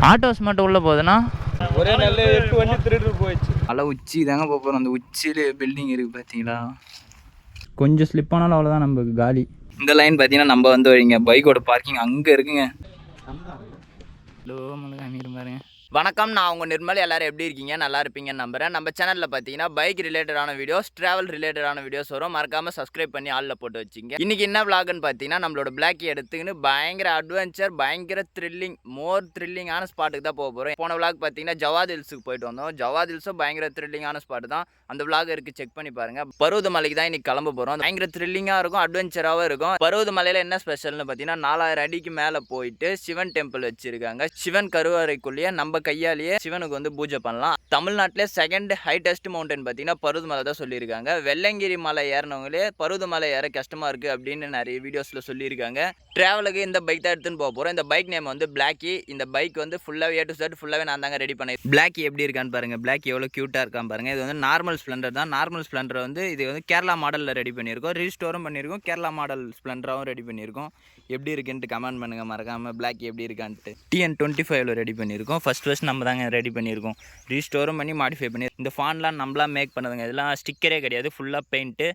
Autos மட்டும் உள்ளே போகுதுன்னா ஒரே நல்ல 8 வண்டி திருட்டு போயிடுச்சு. மலை உச்சி தாங்க போகிறோம். அந்த உச்சியில் பில்டிங் இருக்குது பார்த்தீங்களா. கொஞ்சம் ஸ்லிப் ஆனாலும் அவ்வளோதான் நமக்கு காலி. இந்த லைன் பார்த்தீங்கன்னா நம்ம வந்து வழிங்க பைக்கோட பார்க்கிங் அங்கே இருக்குங்க. ஹலோ மலை பாருங்க. வணக்கம், நான் உங்கள் நிர்மல். எல்லோரும் எப்படி இருக்கீங்க? நல்லா இருப்பீங்கன்னு நம்புகிறேன். நம்ம சேனலில் பார்த்தீங்கன்னா பைக் ரிலேட்டடான வீடியோஸ், ட்ராவல் ரிலேட்டடான வீடியோஸ் வரும். மறக்காமல் சப்ஸ்கிரைப் பண்ணி ஆளில் போட்டு வச்சிங்க. இன்றைக்கி என்ன விளாகுன்னு பார்த்தீங்கன்னா நம்மளோட பிளாக்கி எடுத்துக்கின்னு பயங்கர அட்வென்ச்சர், பயங்கர த்ரில்லிங்கான ஸ்பாட்டுக்கு தான் போக போகிறோம். போன விளாக் பார்த்தீங்கன்னா ஜவாத் ஹில்ஸுக்கு போயிட்டு வந்தோம். ஜவாத் ஹில்ஸும் பயங்கர த்ரில்லிங்கான ஸ்பாட்டு தான். அந்த விளாக் இருக்குது, செக் பண்ணி பாருங்கள். பருவத மலைக்கு தான் இன்றைக்கி கிளம்ப போகிறோம். பயங்கர த்ரில்லிங்காக இருக்கும், அட்வென்ச்சராகவும் இருக்கும். பருவத மலையில் என்ன ஸ்பெஷல்னு பார்த்தீங்கன்னா 4000 அடிக்கு மேலே போயிட்டு சிவன் டெம்பிள் வச்சுருக்காங்க. சிவன் கருவறைக்குள்ளேயே நம்ம கையாலேயே சிவனுக்கு வந்து பூஜை பண்ணலாம். தமிழ்நாட்டிலே செகண்ட் ஹைட்டஸ்ட் மவுண்டன் பார்த்தீங்கன்னா பருவதமலை தான் சொல்லியிருக்காங்க. வெள்ளங்கிரி மலை ஏறினவங்களே பருவதமலை ஏற கஷ்டமாக இருக்குது அப்படின்னு நிறைய வீடியோஸில் சொல்லியிருக்காங்க. ட்ராவலுக்கு இந்த பைக் தான் எடுத்துன்னு போக போகிறோம். இந்த பைக் நேம் வந்து பிளாக்கி. இந்த பைக் வந்து ஃபுல்லாகவே A to Z ஃபுல்லாகவே நான் தாங்க ரெடி பண்ணேன். பிளாக்கி எப்படி இருக்கான்னு பாருங்கள். பிளாக்கி எவ்வளோ க்யூட்டாக இருக்கான்னு பாருங்கள். இது வந்து நார்மல் ஸ்ப்ளெண்டர் தான். நார்மல் ஸ்ப்ளெண்டர் வந்து இது வந்து கேரளா மாடலில் ரெடி பண்ணியிருக்கோம். ரீஸ்டோரும் பண்ணியிருக்கோம், கேரளா மாடல் ஸ்ப்ளெண்டராகவும் ரெடி பண்ணியிருக்கோம். எப்படி இருக்குன்ட்டு கமெண்ட் பண்ணுங்கள் மறக்காமல். பிளாக்கி எப்படி இருக்கான்ட்டு TN25 ரெடி பண்ணியிருக்கோம். ஃபஸ்ட் நம்ம தாங்க ரெடி பண்ணியிருக்கோம். ரீஸ்டோரும் பண்ணி மாடிஃபை பண்ணி இந்த ஃபான்லாம் நம்மளாம் மேக் பண்ணதுங்க. இதெல்லாம் ஸ்டிக்கரே கிடையாது, ஃபுல்லாக பெயிண்ட்டு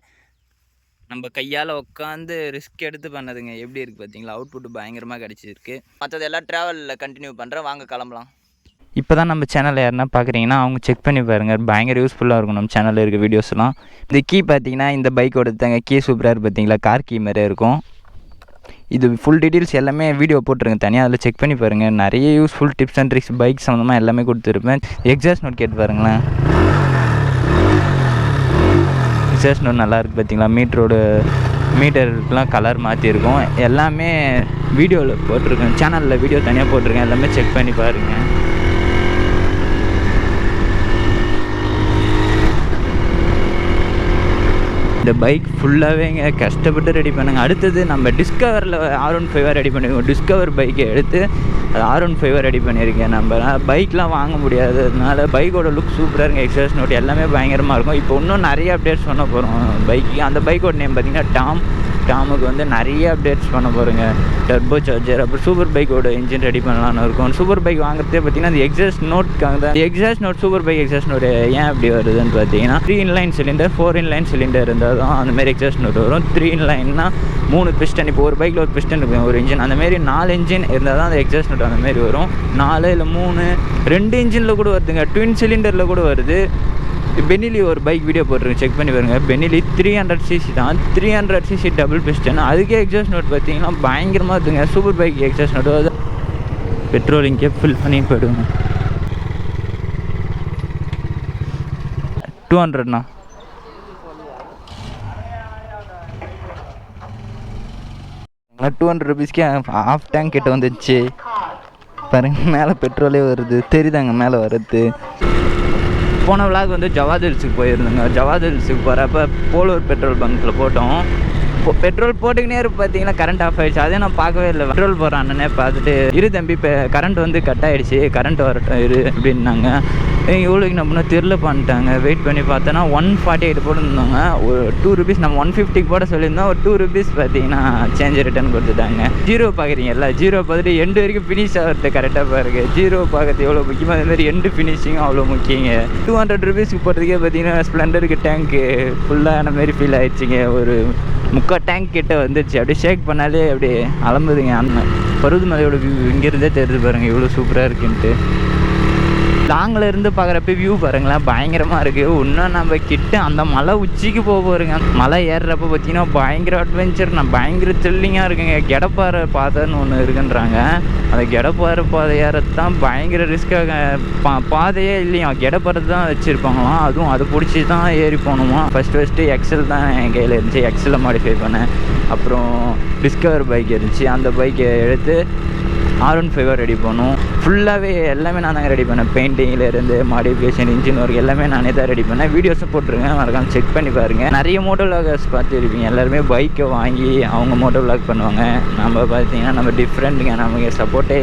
நம்ம கையால் உட்காந்து ரிஸ்க் எடுத்து பண்ணதுங்க. எப்படி இருக்குது பார்த்தீங்களா, அவுட்புட் பயங்கரமாக கிடச்சிருக்கு. மற்றது எல்லாம் ட்ராவலில் கண்டினியூ பண்ணுறேன், வாங்க கிளம்பலாம். இப்போ தான் நம்ம சேனலில் யாருன்னா பார்க்குறீங்கன்னா அவங்க செக் பண்ணி பாருங்கள். பயங்கர யூஸ்ஃபுல்லாக இருக்கும் நம்ம சேனலில் இருக்க வீடியோஸ்லாம். இந்த கீ பார்த்தீங்கன்னா இந்த பைக்கோட தாங்க. கீ சூப்பராக இருக்குது பார்த்தீங்களா, கார் கீ மாதிரியே இருக்கும். இது ஃபுல் டீட்டெயில்ஸ் எல்லாமே வீடியோ போட்டுருங்க தனியாக, அதில் செக் பண்ணி பாருங்கள். நிறைய useful tips and tricks bike சம்மந்தமாக எல்லாமே கொடுத்துருப்பேன். எக்ஸாஸ்ட் நோட் கேட்டு பாருங்களேன். எக்ஸாஸ்ட் நோட் நல்லாயிருக்கு பார்த்தீங்களா. மீட்டருக்குலாம் கலர் மாற்றிருக்கோம். எல்லாமே வீடியோவில் போட்டிருக்கேன், சேனலில் வீடியோ தனியாக போட்டிருக்கேன். எல்லாமே செக் பண்ணி பாருங்கள். இந்த பைக் ஃபுல்லாகவே இங்கே கஷ்டப்பட்டு ரெடி பண்ணுங்க. அடுத்தது நம்ம டிஸ்கவரில் R15 ரெடி பண்ணியிருக்கோம். டிஸ்கவர் பைக்கை எடுத்து அது R15 ரெடி பண்ணியிருக்கேன். நம்ம பைக்லாம் வாங்க முடியாததுனால பைக்கோட லுக் சூப்பராக இருக்குது. எக்ஸாஸ்ட் நோட் எல்லாமே பயங்கரமாக இருக்கும். இப்போ இன்னும் நிறைய அப்டேட்ஸ் பண்ண போகிறோம் பைக்கு. அந்த பைக்கோட நேம் பார்த்திங்கன்னா டாமுக்கு வந்து நிறைய அப்டேட்ஸ் பண்ண போகிறோங்க. டர்போ சார்ஜர், அப்புறம் சூப்பர் பைக்கோட இன்ஜின் ரெடி பண்ணலான்னு இருக்கும். சூப்பர் பைக் வாங்குறதே பார்த்தீங்கன்னா அந்த எக்ஸாஸ்ட் நோட்காக தான். Exhaust note super bike exhaust note ஏன் அப்படி வருதுன்னு பார்த்தீங்கன்னா 3 இன்லைன் சிலிண்டர் 4 இன்லைன் சிலிண்டர் இருந்தால் தான் அந்தமாரி எக்ஸாஸ்ட் நோட் வரும். 3 இன்லைன்னா 3 பிஸ்டன். இப்போ ஒரு பைக்கில் ஒரு பிஸ்டன் இருக்கும், ஒரு இன்ஜின். அந்தமாரி 4 இன்ஜின் இருந்தால் தான் அந்த எக்ஸாஸ்ட் நோட் அந்தமாரி வரும். 4 இல்லை 3 2 இன்ஜினில் கூட வருதுங்க. ட்வின் சிலிண்டரில் கூட வருது. பெனிலி ஒரு பைக் வீடியோ போட்டிருக்கு, செக் பண்ணி பாருங்க. பெனிலி 300cc தான், 300cc டபுள் பிஸ்டன். அதுக்கே எக்ஸாஸ்ட் நோட் பார்த்தீங்கன்னா பயங்கரமாக இருக்குங்க. சூப்பர் பைக் எக்ஸாஸ்ட் நோட் அது பெட்ரோல் இங்கே ஃபில் பண்ணி போயிடுங்க. 200ண்ணா. ₹200 ஆஃப் டேங்க் கிட்ட வந்துச்சு பாருங்க. மேலே பெட்ரோலே வருது, தெரியுதாங்க மேலே வருது. போன விளாக் வந்து ஜவாத் ஹில்ஸுக்கு போயிருந்தோங்க. ஜவாத் ஹில்ஸுக்கு போகிறப்ப போலூர் பெட்ரோல் பங்க்கில் போட்டோம். பெட்ரோல் போட்டுக்கினே பார்த்தீங்கன்னா கரண்ட் ஆஃப் ஆகிடுச்சு. அதே நான் பார்க்கவே இல்லை. பெட்ரோல் போகிற அண்ணனே பார்த்துட்டு இரு தம்பி இப்போ கரண்ட் வந்து கட் ஆகிடுச்சு, கரண்ட் வரட்டும் இரு அப்படின்னாங்க. இவ்வளோக்கு நம்ம இன்னும் தெரில பண்ணிட்டாங்க. வெயிட் பண்ணி பார்த்தோன்னா 148 போட்டுருந்தாங்க. ஒரு ₹2 நம்ம 150 போட சொல்லியிருந்தோம். ஒரு ₹2 பார்த்தீங்கன்னா சேஞ்ச் ரிட்டர்ன் கொடுத்துட்டாங்க. ஜீரோ பார்க்குறீங்கல்ல, ஜீரோ பார்த்துட்டு எண்டு வரைக்கும் ஃபினிஷ் ஆகிறது கரெக்டாக பாருங்க. ஜீரோ பார்க்கறது எவ்வளோ முக்கியமாக, அதுமாதிரி எண்டு ஃபினிஷிங்கும் அவ்வளோ முக்கியங்க. ₹200 போகிறதுக்கே பார்த்தீங்கன்னா ஸ்ப்ளெண்டருக்கு டேங்க்கு ஃபுல்லான மாரி ஃபீல் ஆகிடுச்சிங்க. ஒரு 3/4 டேங்க் கிட்ட வந்துடுச்சு. அப்படியே ஷேக் பண்ணாலே அப்படியே அலம்புதுங்க. அந்த பருவதமலையோட வியூ இங்கேருந்தே தெரிஞ்சு பாருங்கள் எவ்வளோ சூப்பராக இருக்குன்ட்டு. லாங்கில் இருந்து பார்க்குறப்ப வியூ பாருங்களேன், பயங்கரமாக இருக்குது. இன்னும் நம்ம கிட்ட அந்த மலை உச்சிக்கு போகிறோங்க. மலை ஏறுறப்ப பார்த்தீங்கன்னா பயங்கர அட்வென்ச்சர், பயங்கர த்ரில்லிங்காக இருக்குங்க. கெடப்பாறை பாதைன்னு ஒன்று இருக்குன்றாங்க. அந்த கெடப்பாறை பாதை ஏறது தான் பயங்கர ரிஸ்க்காக. பாதையே இல்லையா, கெடப்பாறை தான் வச்சுருப்பாங்களாம். அதுவும் அதை பிடிச்சி தான் ஏறி போகணுமா. ஃபஸ்ட்டு எக்ஸல் தான் என் கையில் இருந்துச்சு, எக்ஸலில் மாடிஃபை பண்ணேன். அப்புறம் டிஸ்கவர் பைக் இருந்துச்சு, அந்த பைக்கை எடுத்து R15 ரெடி பண்ணோம். ஃபுல்லாகவே எல்லாமே நான் தாங்க ரெடி பண்ணேன். பெயிண்டிங்லேருந்து மாடிஃபிகேஷன், இன்ஜின் ஒர்க் எல்லாமே நானே தான் ரெடி பண்ணேன். வீடியோஸும் போட்டிருக்கேன், மறக்காம செக் பண்ணி பாருங்கள். நிறைய மோட்டோ விளாகர்ஸ் பார்த்துருப்பீங்க. எல்லாருமே பைக்கை வாங்கி அவங்க மோட்டோ விளாக் பண்ணுவாங்க. நம்ம பார்த்தீங்கன்னா நம்ம டிஃப்ரெண்ட்டுங்க. நமக்கு சப்போர்ட்டே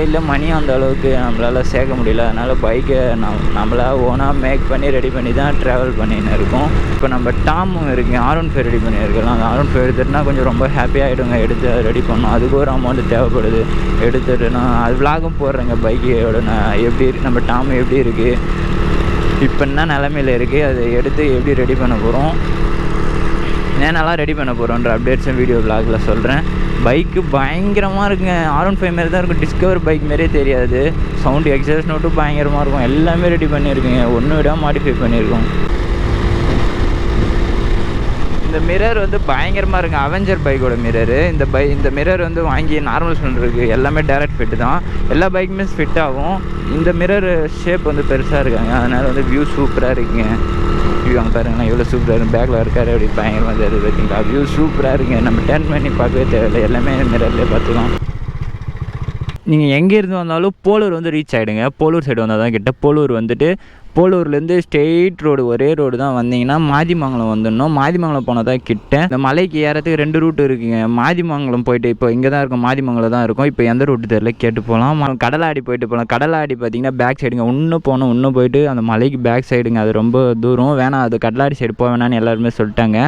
இல்லை, மணி அந்த அளவுக்கு நம்மளால் சேர்க்க முடியல. அதனால் பைக்கை நம்மளாக ஓனாக மேக் பண்ணி ரெடி பண்ணி தான் ட்ராவல் பண்ணின்னு இருக்கோம். இப்போ நம்ம டாமும் இருக்குங்க, R15 ரெடி பண்ணியிருக்கலாம். அந்த R15 எடுத்துட்டுனா கொஞ்சம் ரொம்ப ஹாப்பியாகிடுங்க. எடுத்து ரெடி பண்ணோம், அதுக்கு ஒரு அமௌண்ட் தேவைப்படுது. சொல்கிறது எடுத்துகிட்டு நான் அது விலாகும் போடுறேங்க. பைக்கோட நான் எப்படி நம்ம டாம் எப்படி இருக்குது, இப்போ என்ன நிலமையில் இருக்குது, அதை எடுத்து எப்படி ரெடி பண்ண போகிறோம், என்னென்னலாம் ரெடி பண்ண போகிறோன்ற அப்டேட்ஸும் வீடியோ விலாகில் சொல்கிறேன். பைக்கு பயங்கரமாக இருக்குங்க. R15 மாரி தான் இருக்கும். டிஸ்கவர் பைக் மாரியே தெரியாது. சவுண்டு எக்ஸாஸ்ட் நோட்டும் பயங்கரமாக இருக்கும். எல்லாமே ரெடி பண்ணியிருக்குங்க. ஒன்று விடாமல் மாடிஃபை பண்ணியிருக்கோம். இந்த மிரர் வந்து பயங்கரமாக இருக்குங்க. அவெஞ்சர் பைக்கோட மிரரு. இந்த மிரர் வந்து வாங்கி நார்மல் பண்ணுறதுக்கு எல்லாமே டேரக்ட் ஃபிட்டு தான். எல்லா பைக்குமே ஃபிட் ஆகும். இந்த மிரர் ஷேப் வந்து பெருசாக இருக்காங்க. அதனால் வந்து வியூ சூப்பராக இருக்குங்க. வியூ அங்கே பாருங்கன்னா எவ்வளோ சூப்பராக இருக்கும். பேக்கில் இருக்காரு அப்படி பயங்கரமாக தெரியுது பார்த்தீங்களா. வியூ சூப்பராக இருக்குங்க. நம்ம டர்ன் பண்ணி பார்க்கவே தேவையில்லை. எல்லாமே மிரர்லேயே பார்த்துக்கலாம். நீங்கள் எங்கேருந்து வந்தாலும் போலூர் வந்து ரீச் ஆகிடுங்க. போலூர் சைடு வந்தால் தான் கிட்ட. போலூர் வந்துட்டு போலூர்லேருந்து ஸ்ட்ரெயிட் ரோடு, ஒரே ரோடு தான் வந்தீங்கன்னா மாதிமங்கலம் வந்துடணும். மாதிமங்கலம் போனால் தான் கிட்ட. இந்த மலைக்கு ஏறத்துக்கு 2 ரூட்டு இருக்குங்க. மாதிமங்கலம் போயிட்டு இப்போ இங்கே தான் இருக்கும், மாதிமங்கலம் தான் இருக்கும். இப்போ எந்த ரூட்டு தெரியல, கேட்டு போகலாம். கடலாடி போயிட்டு போகலாம். கடலாடி பார்த்தீங்கன்னா பேக் சைடுங்க. இன்னும் போகணும், இன்னும் போயிட்டு அந்த மலைக்கு பேக் சைடுங்க. அது ரொம்ப தூரம், வேணாம் அது கடலாடி சைடு போக வேணான்னு எல்லாருமே சொல்லிட்டாங்க.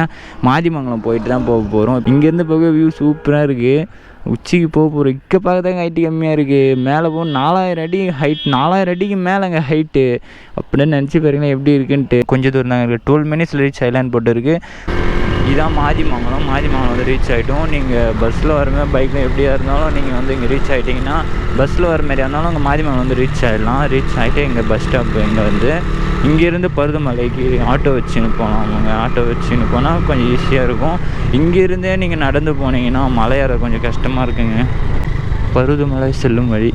மாதிமங்கலம் போயிட்டு தான் போக போகிறோம். இங்கேருந்து போக வியூ சூப்பராக இருக்குது. உச்சிக்கு போக போகிறோம். இங்கே பார்க்கதாங்க ஹைட்டு கம்மியாக இருக்குது. மேலே போகணும் 4000 அடி ஹைட், 4000 அடிக்கு மேலேங்க ஹைட்டு. அப்படின்னு நினச்சி பாருங்களேன் எப்படி இருக்குன்ட்டு. கொஞ்சம் தூரம் தாங்க இருக்குது. 12 minutes ரீச் ஆகலான்னு போட்டுருக்கு. இதுதான் மாதிமங்கலம். மாதிமங்கலம் வந்து ரீச் ஆகிட்டோம். நீங்கள் பஸ்ஸில் வரமே பைக்கில் எப்படியா இருந்தாலும் நீங்கள் வந்து இங்கே ரீச் ஆகிட்டிங்கன்னா, பஸ்ஸில் வர மாதிரியா இருந்தாலும் அங்கே மாதிமங்கலம் வந்து ரீச் ஆகிடலாம். ரீச் ஆகிட்டு எங்கள் பஸ் ஸ்டாப் இங்கே வந்து இங்கேருந்து பருதுமலைக்கு ஆட்டோ வச்சுன்னு போகலாம். அவங்க ஆட்டோ வச்சுன்னு போனால் கொஞ்சம் ஈஸியாக இருக்கும். இங்கேருந்தே நீங்கள் நடந்து போனீங்கன்னா மலை ஏற கொஞ்சம் கஷ்டமாக இருக்குங்க. பருதுமலை செல்லும் வழி.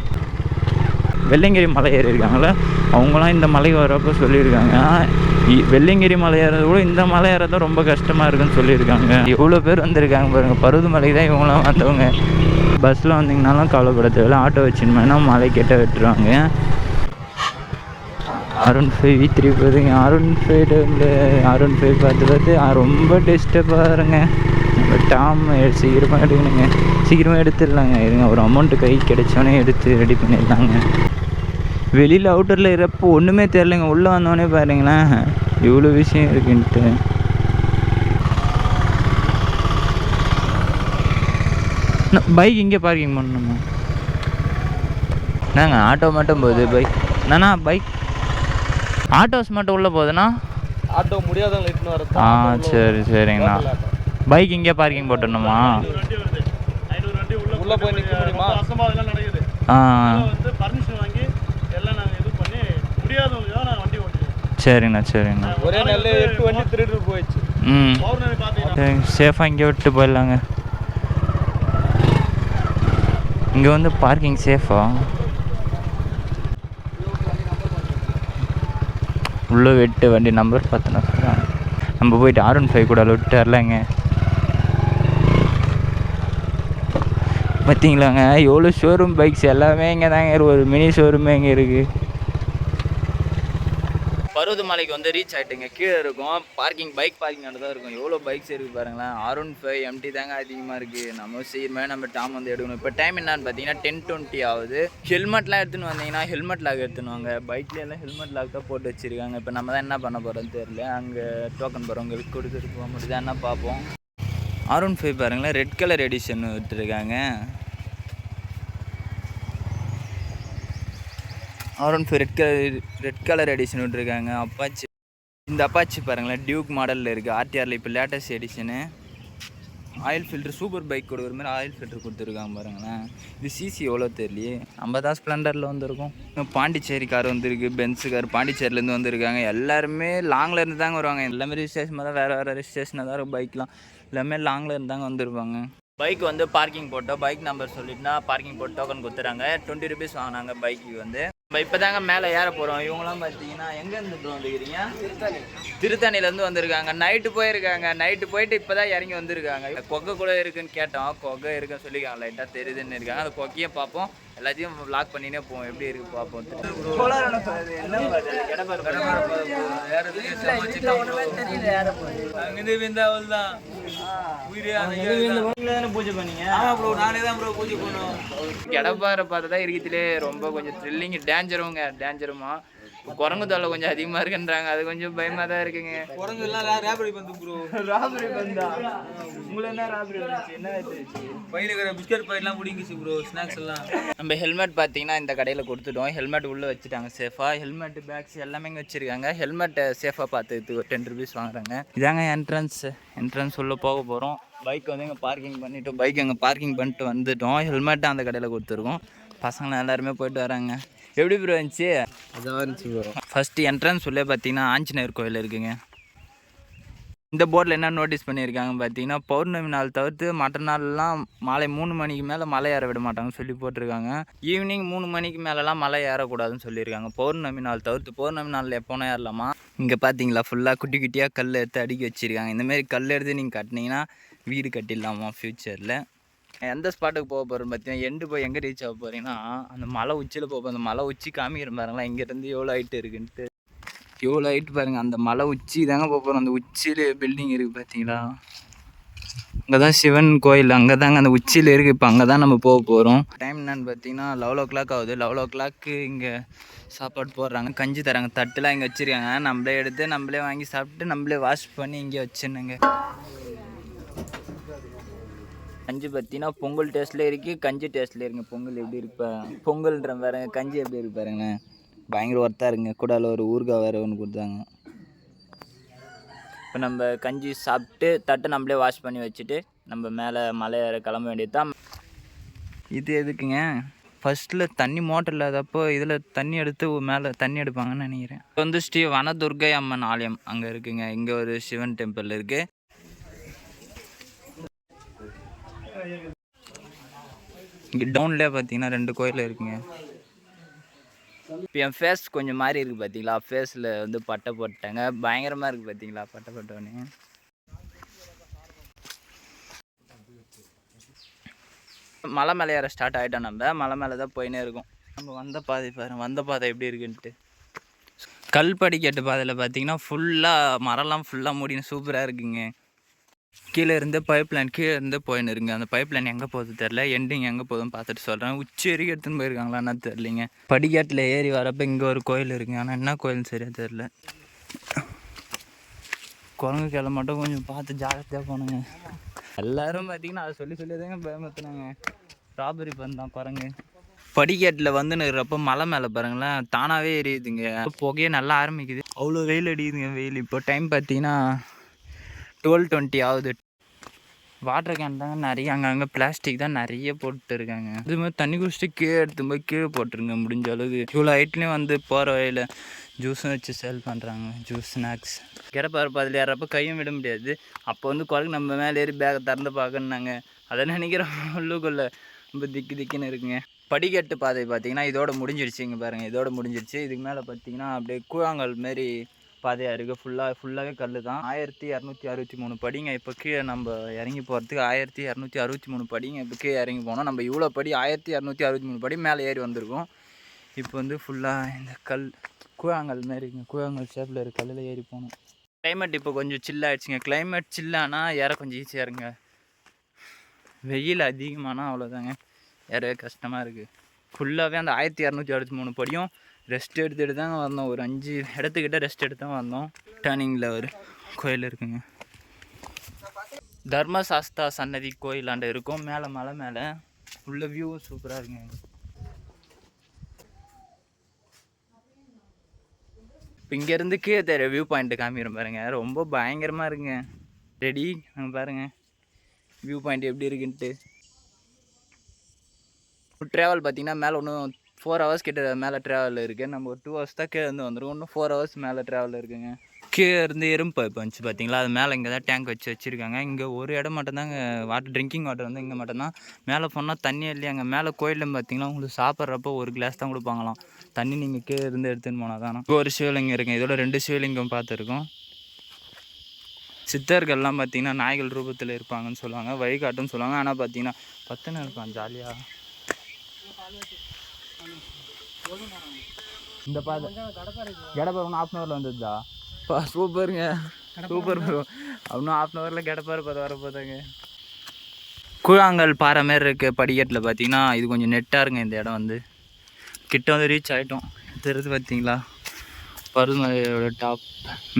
வெள்ளையங்கிரி மலை ஏறி இருக்காங்களே அவங்களாம் இந்த மலைக்கு வரப்போ சொல்லியிருக்காங்க, வெள்ளையங்கிரி மலை ஏறது கூட இந்த மலை ஏறது ரொம்ப கஷ்டமாக இருக்குன்னு சொல்லியிருக்காங்க. எவ்வளோ பேர் வந்திருக்காங்க பாருங்கள். பருதுமலைக்கு தான் இவங்களாம் வந்தவங்க. பஸ்ஸில் வந்தீங்கனாலும் கவலைப்பட தேவையில்லை. ஆட்டோ வச்சுன்னு மலை கிட்ட விட்டுருவாங்க. R15 V3 போதுங்க. R15 பார்த்து ரொம்ப டிஸ்டர்பாக இருங்க. நம்ம டாம் சீக்கிரமாக எடுக்கணுங்க. சீக்கிரமாக எடுத்துடலாங்க. இருங்க, ஒரு அமௌண்ட்டு கை கிடைச்சோன்னே எடுத்து ரெடி பண்ணிடலாங்க. வெளியில் அவுட்டரில் இருப்போ ஒன்றுமே தெரிலங்க. உள்ளே வந்தோடனே பாருங்களேன் இவ்வளோ விஷயம் இருக்குன்ட்டு. பைக் இங்கே பார்க்கிங் பண்ணணுமா? என்னங்க ஆட்டோ மட்டும் போகுது, பைக் என்னண்ணா? பைக் ஆட்டோஸ் மட்டும் உள்ளே போகுதுண்ணா? ஆட்டோ முடியாதவங்க இட்டுன்னு வரது. சரி சரிங்கண்ணா. பைக் இங்கே பார்க்கிங் போட்டுடணுமா? உள்ளே போய் நிற்க முடியுமா? பர்மிஷன் வாங்கி எல்லாம் நாங்கள் இது பண்ணி முடியாதவங்க தான் நாங்கள் வண்டி ஓட்டுவோம். சரிண்ணா சரிண்ணா. ஒரே நாள் 8 வண்டி திருட்டு போயிடுச்சு. சேஃபாக இங்கே விட்டு போயிடலாங்க. இங்கே வந்து பார்க்கிங் சேஃபா? உள்ளே விட்டு வண்டி நம்பர் பார்த்தோன்னா நம்ம போயிட்டு R15 கூட விட்டு வரலாங்க. பார்த்தீங்களாங்க எவ்வளோ ஷோரூம் பைக்ஸ் எல்லாமே இங்கே தாங்க. ஒரு மினி ஷோரூமே இங்கே இருக்குது. பருவதமலைக்கு வந்து ரீச் ஆகிட்டுங்க. கீழே இருக்கும் பார்க்கிங், பைக் பார்க்கிங் தான் இருக்கும். எவ்வளோ பைக்ஸ் இருக்குது பாருங்களேன். R15 MT தாங்க அதிகமாக இருக்குது. நம்ம சீக்கிரமாக நம்ம டாம் வந்து எடுக்கணும். இப்போ டைம் என்னன்னு பார்த்தீங்கன்னா 10:20 ஆகுது. ஹெல்மெட்லாம் எடுத்துன்னு வந்தீங்கன்னா ஹெல்மெட் லாக் எடுத்துன்னு வாங்க. பைக்லாம் ஹெல்மெட் லாக் தான் போட்டு வச்சுருக்காங்க. இப்போ நம்ம தான் என்ன பண்ண போகிறோன்னு தெரியல. அங்கே டோக்கன் போகிறவங்களுக்கு கொடுத்துட்டு போக முடியுதா என்ன பார்ப்போம். R15 பாருங்களேன், ரெட் கலர் எடிஷன் விட்டுருக்காங்க. R15 ரெட் கலர் எடிஷன் விட்டுருக்காங்க. அப்பாச்சி, இந்த அப்பாச்சி பாருங்களேன் டியூக் மாடலில் இருக்குது. RTRல இப்போ latest edition. Oil filter super bike கொடுக்குற மாதிரி ஆயில் ஃபில்ட்ரு கொடுத்துருக்காங்க பாருங்களேன். இது சிசி எவ்வளோ தெரியலையே. நம்ம தான் ஸ்ப்ளெண்டரில் வந்துருக்கோம். பாண்டிச்சேரி கார் வந்துருக்கு, பென்ஸு கார் பாண்டிச்சேரிலேருந்து வந்திருக்காங்க. எல்லாருமே லாங்கில் இருந்து தாங்க வருவாங்க. எல்லாமே ரிஜிஸ்ட்ரேஷன் தான் வேறு ரிஜிஸ்ட்ரேஷனாக தான் இருக்கும். பைக்லாம் எல்லாமே லாங்கில் இருந்து தாங்க வந்துருப்பாங்க. பைக் வந்து பார்க்கிங் போட்டோம். பைக் நம்பர் சொல்லிட்டுனா பார்க்கிங் போட்டு டோக்கன் கொடுத்துறாங்க. 20 rupees வாங்கினாங்க பைக்கு வந்து. நம்ம இப்போ தாங்க மேலே ஏற போகிறோம். இவங்களாம் பார்த்தீங்கன்னா எங்கேருந்து வந்துக்கிறீங்க? திருத்தணிலேருந்து வந்திருக்காங்க. நைட்டு போயிருக்காங்க. நைட்டு போயிட்டு இப்போ தான் இறங்கி வந்திருக்காங்க. கொகை கூட இருக்குன்னு கேட்டோம். கொகை இருக்குன்னு சொல்லியிருக்காங்க. லைட்டாக தெரியுதுன்னு இருக்காங்க. அந்த கொக்கையை பார்ப்போம். எல்லாத்தையும் லாக் பண்ணினே போவோம். எப்படி இருக்குது பார்ப்போம். பூஜை பண்ணீங்க? நானே தான் ப்ரோ பூஜை பண்ணுவோம். கடப்பாறை பார்த்தா தான் இருக்கிறதுலே ரொம்ப கொஞ்சம் த்ரில்லிங். டேஞ்சருங்க, டேஞ்சருமா. குரங்கு தொல்லை கொஞ்சம் அதிகமாக இருக்குன்றாங்க, அது கொஞ்சம் பயமாக தான் இருக்குங்க. குரங்கு எல்லாம் ராபரி வந்து ப்ரோ. ராபரி வந்தா உங்களை என்ன ராபரி வந்துச்சு, என்ன ஆயிடுச்சு? பையனுக்கு பிஸ்கட் பாக்கெட்லாம் முடிங்கிச்சு ப்ரோ, ஸ்நாக்ஸ் எல்லாம். நம்ம ஹெல்மெட் பார்த்தீங்கன்னா இந்த கடையில் கொடுத்துட்டோம். ஹெல்மெட் உள்ளே வச்சுட்டாங்க சேஃபாக. ஹெல்மெட் பேக்ஸ் எல்லாமே இங்கே வச்சுருக்காங்க. ஹெல்மெட்டை சேஃபாக பார்த்துக்கு ஒரு 10 rupees வாங்குறாங்க. இதாங்க என்ட்ரன்ஸ் உள்ளே போக போகிறோம். பைக் வந்து இங்கே பார்க்கிங் பண்ணிவிட்டோம். பைக் அங்கே பார்க்கிங் பண்ணிட்டு வந்துட்டோம். ஹெல்மெட்டை அந்த கடையில் கொடுத்துருக்கோம். பசங்க எல்லாருமே போயிட்டு வராங்க. எப்படி ப்ரோ இருந்துச்சு? அதான் இருந்துச்சு ப்ரோ. ஃபஸ்ட்டு என்ட்ரன்ஸ் உள்ளே பார்த்தீங்கன்னா ஆஞ்சநேயர் கோயில் இருக்குங்க. இந்த போர்டில் என்ன நோட்டீஸ் பண்ணியிருக்காங்க பார்த்தீங்கன்னா, பௌர்ணமி நாள் தவிர்த்து மற்ற நாள்லாம் மாலை 3 மணிக்கு மேலே மலை ஏற விட மாட்டாங்கன்னு சொல்லி போட்டிருக்காங்க. ஈவினிங் 3 மணிக்கு மேலெலாம் மலை ஏறக்கூடாதுன்னு சொல்லியிருக்காங்க. பௌர்ணமி நாள் தவிர்த்து. பௌர்ணமி நாளில் எப்போனா ஏறலாமா? இங்கே பார்த்தீங்களா ஃபுல்லாக குட்டி குட்டியாக கல் எடுத்து அடுக்கி வச்சுருக்காங்க. இந்தமாரி கல் எடுத்து நீங்கள் கட்டினீங்கன்னா வீடு கட்டிடலாமா ஃப்யூச்சரில். எந்த ஸ்பாட்டுக்கு போக போகிறோம் பார்த்தீங்கன்னா, எண்டு போய் எங்கே ரீச் ஆக போகிறீங்கன்னா அந்த மலை உச்சியில் போக. அந்த மலை உச்சி காமிக்கிற பாருங்களா, இங்கேருந்து எவ்வளோ ஹைட்டு இருக்குன்ட்டு. எவ்வளோ ஹைட்டு பாருங்கள். அந்த மலை உச்சி தாங்க போக போகிறோம். அந்த உச்சியில் பில்டிங் இருக்குது பார்த்தீங்களா, அங்கே தான் சிவன் கோயில், அங்கே தாங்க அந்த உச்சியில் இருக்குது. இப்போ அங்கே தான் நம்ம போக போகிறோம். டைம் என்னன்னு பார்த்தீங்கன்னா 11 o'clock ஆகுது. 11 o'clock இங்கே சாப்பாடு போடுறாங்க. கஞ்சி தராங்க. தட்டுலாம் இங்கே வச்சுருக்காங்க. நம்மளே எடுத்து நம்மளே வாங்கி சாப்பிட்டு நம்மளே வாஷ் பண்ணி இங்கே வச்சுருந்தேங்க. கஞ்சி பார்த்தீங்கன்னா பொங்கல் டேஸ்ட்டில் இருக்குது, கஞ்சி டேஸ்ட்டில் இருக்குங்க. பொங்கல் எப்படி இருக்கு பொங்கல்ன்ற பாருங்க, கஞ்சி எப்படி இருக்கு பாருங்கண்ணே. பயங்கர ஒர்த்தாக இருக்குங்க. கூட ஒரு ஊறுகாய் வேறு ஒன்று கொடுத்தாங்க. இப்போ நம்ம கஞ்சி சாப்பிட்டு தட்டை நம்மளே வாஷ் பண்ணி வச்சுட்டு நம்ம மேலே மலை ஏற கிளம்ப வேண்டியது தான். இது எதுக்குங்க, ஃபஸ்ட்டில் தண்ணி மோட்டர் இல்லாதப்போ இதில் தண்ணி எடுத்து மேலே தண்ணி எடுப்பாங்கன்னு நினைக்கிறேன். இப்போ வந்து ஸ்ரீ வனதுர்கை அம்மன் ஆலயம் அங்கே இருக்குங்க. இங்கே ஒரு சிவன் டெம்பிள் இருக்குது. இங்கே டவுன்லேயே பார்த்தீங்கன்னா 2 கோயில் இருக்குங்க. இப்போ என் ஃபேஸ் கொஞ்சம் மாறி இருக்குது பார்த்தீங்களா, ஃபேஸில் வந்து பட்டை போட்டாங்க. பயங்கரமாக இருக்குது பார்த்தீங்களா பட்டை போட்டோன்னே. மலை மேலே ஏற ஸ்டார்ட் ஆகிட்டோம். நம்ம மலை மேலே தான் போயினே இருக்கோம். நம்ம வந்த பாதை பாருங்கள், வந்த பாதை எப்படி இருக்குன்ட்டு. கல் படிக்கட்டு பாதையில் பார்த்தீங்கன்னா ஃபுல்லாக மரம்லாம் ஃபுல்லாக மூடின்னு சூப்பராக இருக்குங்க. கீழே இருந்து பைப் லைன் கீழே இருந்து போயின்னு இருங்க. அந்த பைப் லைன் எங்கே போகுது தெரில, எண்டிங் எங்கே போகுதுன்னு பார்த்துட்டு சொல்கிறேன். உச்சி வரைக்கும் எடுத்துன்னு போயிருக்காங்களா என்ன தெரிலிங்க. படிக்கட்டில் ஏறி வரப்போ இங்கே ஒரு கோயில் இருக்குங்க. ஆனால் என்ன கோயில்னு சரியாக தெரில. குரங்கு கிளை மட்டும் கொஞ்சம் பார்த்து ஜாகிரதையாக போனாங்க. எல்லோரும் பார்த்தீங்கன்னா அதை சொல்லி தாங்க பயமுறுத்துனாங்க. ராபரி பண்ணான் குரங்கு. படிக்கட்டில் வந்து நிற்கிறப்போ மலை மேலே பாருங்களேன் தானாகவே எரியுதுங்க. புகையே நல்லா ஆரம்பிக்குது. அவ்வளோ வெயில் அடிக்குதுங்க. வெயில் இப்போ டைம் பார்த்தீங்கன்னா 12:20 ஆகுது. வாட்டர் கேன் தாங்க நிறைய அங்கங்கே பிளாஸ்டிக் தான் நிறைய போட்டு இருக்காங்க. இது மாதிரி தண்ணி குடிச்சிட்டு கீழே எடுத்து போய் கீழே போட்டுருங்க முடிஞ்ச அளவுக்கு. இவ்வளோ ஹைட்லேயும் வந்து போகிற வழியில் ஜூஸும் வச்சு சேல் பண்ணுறாங்க. ஜூஸ் ஸ்நாக்ஸ் கிடப்பாரு அதில் ஏறப்போ கையும் விட முடியாது. அப்போ வந்து குரங்கு நம்ம மேலே ஏறி பேக்கை திறந்து பார்க்கணுன்னாங்க. அதை நினைக்கிறோம் உள்ளுக்குள்ளே ரொம்ப திக்குன்னு இருக்குங்க. படிக்கட்டு பாதை பார்த்தீங்கன்னா இதோட முடிஞ்சிடுச்சு. இங்கே பாருங்கள் இதோட முடிஞ்சிடுச்சு. இதுக்கு மேலே பார்த்தீங்கன்னா அப்படியே கூழாங்கல் மாரி பாதையாக இருக்குது. ஃபுல்லாகவே கல் தான். 1263 படிங்க. இப்போ கீழே நம்ம இறங்கி போகிறதுக்கு 1263 படிங்க. இப்போ கீழே இறங்கி போனோம். நம்ம இவ்வளோ படி 1263 படி மேலே ஏறி வந்திருக்கோம். இப்போ வந்து ஃபுல்லாக இந்த கல் கூழாங்கல் மாரிங்க. கூழாங்கல் ஷேப்பில் இருக்க கல்லில் ஏறி போகணும். கிளைமேட் இப்போ கொஞ்சம் சில்லாகிடுச்சுங்க. கிளைமேட் சில்லானால் ஏற கொஞ்சம் ஈஸியாக இருங்க. வெயில் அதிகமானால் அவ்வளோதாங்க, ஏறவே கஷ்டமாக இருக்குது. ஃபுல்லாகவே அந்த 1263 படியும் ரெஸ்ட் எடுத்துகிட்டு தாங்க வந்தோம். ஒரு 5 இடத்துக்கிட்ட ரெஸ்ட் எடுத்து தான் வந்தோம். டர்னிங்கில் ஒரு கோயில் இருக்குங்க. தர்மசாஸ்தா சன்னதி கோயிலாண்ட இருக்கும். மேலே மலை மேலே உள்ள வியூவும் சூப்பராக இருக்குங்க. இப்போ இங்கேருந்து கீழே தெரிய வியூ பாயிண்ட்டு காமிக்கிறேன் பாருங்கள். ரொம்ப பயங்கரமாக இருக்குங்க. ரெடி அங்கே பாருங்கள் வியூ பாயிண்ட் எப்படி இருக்குன்ட்டு. ட்ராவல் பார்த்திங்கன்னா மேலே ஒன்றும் 4 hours கிட்ட மேலே ட்ராவல் இருக்குது. நம்ம ஒரு 2 hours தான் கீழே இருந்து வந்துடும். இன்னும் 4 hours மேலே ட்ராவல் இருக்குங்க. கீழே இருந்து எறும்பு பைப் வந்துச்சு பார்த்தீங்களா, அது மேலே இங்கே தான் டேங்க் வச்சுருக்காங்க. இங்கே ஒரு இடம் மட்டும்தாங்க வாட்டர், ட்ரிங்கிங் வாட்டர் வந்து இங்கே மட்டும்தான். மேலே போனால் தண்ணி இல்லையாங்க. மேலே கோயிலில் பார்த்தீங்கன்னா உங்களுக்கு சாப்பிட்றப்போ ஒரு கிளாஸ் தான் கொடுப்பாங்களாம் தண்ணி. நீங்கள் கீழே இருந்து எடுத்துன்னு போனால் தானே. இப்போ ஒரு சிவலிங்கம் இருக்குங்க. இதோட 2 சிவலிங்கம் பார்த்துருக்கோம். சித்தர்கள்லாம் பார்த்தீங்கன்னா நாய்கள் ரூபத்தில் இருப்பாங்கன்னு சொல்லுவாங்க, வழிகாட்டுன்னு சொல்லுவாங்க. ஆனால் பார்த்தீங்கன்னா பத்துன்னு இருப்பான் ஜாலியாக. இந்த பாதை கடப்பாரு ஒன்று 1/2 hour வந்துடுதா? சூப்பருங்க, சூப்பர் ப்ரோ. இன்னும் 1/2 hour கடப்பாரு வரப்போதாங்க. கூழாங்கல் பாறை மாரி இருக்க படிக்கட்டில் பார்த்தீங்கன்னா இது கொஞ்சம் நெட்டாக இருங்க. இந்த இடம் வந்து கிட்ட வந்து ரீச் ஆகிட்டோம். தெரியுது பார்த்தீங்களா, பருவமலையோட டாப்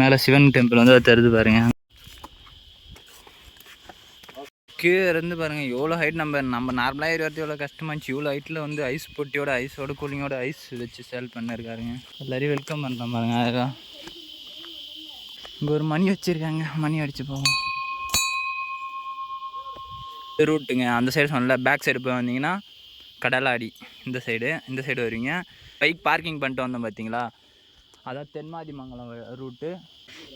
மேலே சிவன் டெம்பிள் வந்து அது தெரிஞ்சு பாருங்க. கீழே இருந்து பாருங்கள் எவ்வளோ ஹைட். நம்ம நார்மலாக ஏறி வரது எவ்வளோ கஷ்டமாச்சு. இவ்வளோ ஹைட்டில் வந்து ஐஸ் பொட்டியோட ஐஸோட கூலிங்கோட ஐஸ் வச்சு சேல் பண்ணியிருக்காருங்க. எல்லாரையும் வெல்கம் பண்ணுறேன் பாருங்கள். அழகாக இங்கே ஒரு மணி வச்சுருக்காங்க. மணி அடித்து போவோம். ரூட்டுங்க அந்த சைடு சொன்னல. பேக் சைடு போய் வந்தீங்கன்னா கடலாடி இந்த சைடு வருவீங்க. பைக் பார்க்கிங் பண்ணிட்டு வந்தோம் பார்த்தீங்களா, அதான் தென்மாதிமங்கலம் ரூட்டு.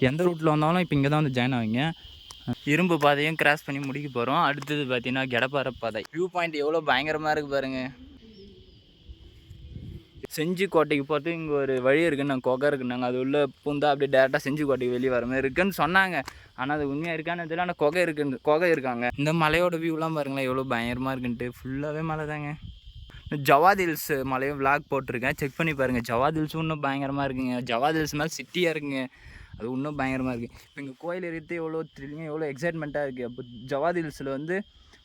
எந்த ரூட்டில் வந்தாலும் இப்போ இங்கே தான் வந்து ஜாயின் ஆவீங்க. இரும்பு பாதையும் கிராஸ் பண்ணி முடிக்க போகிறோம். அடுத்தது பார்த்தீங்கன்னா கெடப்பாறை பாதை. வியூ பாயிண்ட் எவ்வளோ பயங்கரமாக இருக்குது பாருங்கள். செஞ்சி கோட்டைக்கு போகிறதுக்கு இங்கே ஒரு வழி இருக்குன்னு குகை இருக்குன்னாங்க. அது உள்ளே பூந்தா அப்படியே டேரெக்டாக செஞ்சி கோட்டைக்கு வெளியே வர மாதிரி இருக்குன்னு சொன்னாங்க. ஆனால் அது உண்மையாக இருக்கான்னு தெரியல. ஆனால் குகை இருக்காங்க. இந்த மலையோட வியூலாம் பாருங்களேன் எவ்வளோ பயங்கரமாக இருக்குன்ட்டு. ஃபுல்லாகவே மலை தாங்க. ஜவாத் ஹில்ஸ் மலையும் விளாக் போட்டிருக்கேன், செக் பண்ணி பாருங்கள். ஜவாத் ஹில்ஸும் இன்னும் பயங்கரமாக இருக்குங்க. ஜவாத் ஹில்ஸ் மேலே சிட்டியாக இருக்குங்க, அது இன்னும் பயங்கரமாக இருக்குது. இப்போ இங்கே கோயில் இருக்கிறது எவ்வளோ த்ரில்லிங்காக எவ்வளோ எக்ஸைட்மெண்ட்டாக இருக்குது. அப்போ ஜவாத் ஹில்ஸில் வந்து